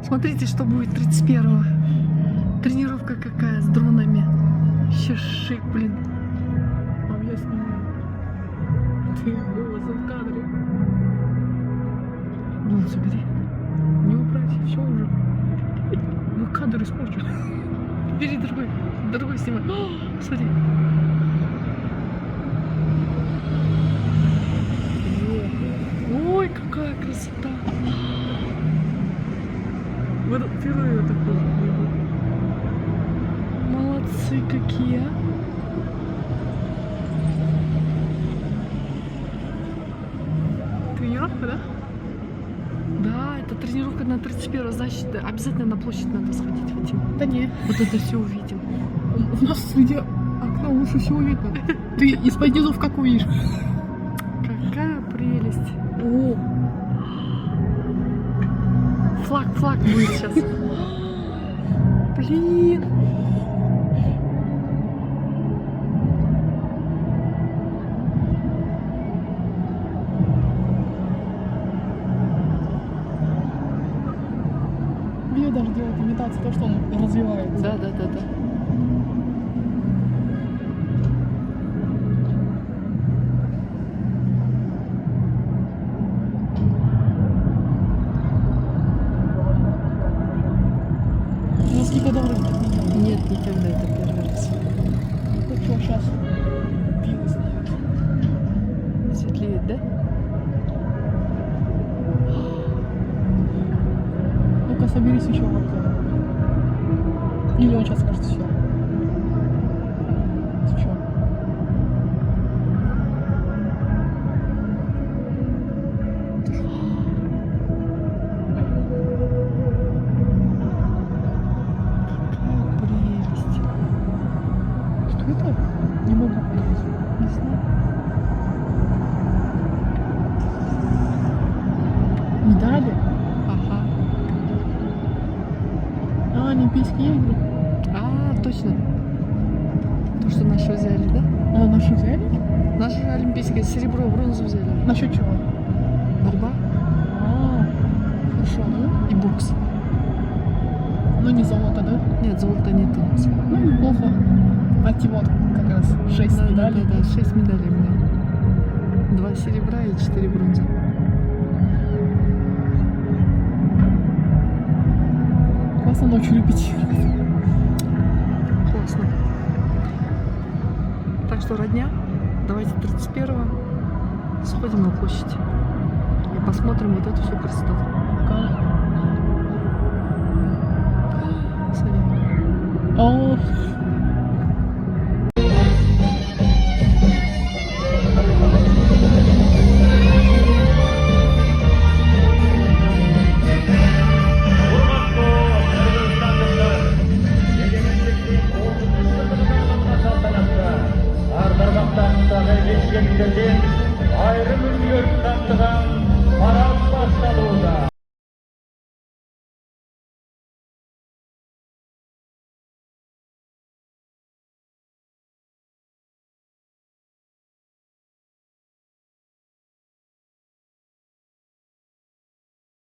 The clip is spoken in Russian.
Смотрите, что будет 31-го. Тренировка какая с дронами. Еще шик, блин. А я снимаю. Ты голосом в кадре. Ну, забери. Не убрать, все уже. Ну, кадр испорчен. Бери другой. Другой снимай. О, смотри. Ой, какая красота. Вот впервые такой. Молодцы какие. Тренировка, да? Да, это тренировка на 31, значит, обязательно на площадь надо сходить хотим. Да не. Вот это все увидим. У нас среди окна лучше всего видно. Ты из-под низов как увидишь? Какая прелесть. О, Флаг будет сейчас. Блин. видео даже делает имитацию того, что он развивается. Да. Ну, сколько долларов не видел? Нет, никогда, это первый раз. Ну что, сейчас пиво садится. Светлеет, да? Ну-ка, соберись еще вот. Или он сейчас скажет все. Что? Прелесть. Что это? Не могу понять. Не знаю. Медали? Ага. А, Олимпийские игры. А, точно. То, что наши взяли, да? А, наши взяли? Наши олимпийское серебро, бронзу взяли. Насчет чего? Борьба А, хорошо, ну. и бокс. Ну, не золото, да? Нет, золота нет у нас. Ну, неплохо. Пойти вот как раз 6 медалей. Да, 6 медалей у меня. 2 серебра и 4 бронзы. Классно ночью репетировать. Классно. Так что, родня, давайте 31-го сходим на площадь и посмотрим вот эту всю красоту. Смотри. О, Ayrim ülke yurttaşlığa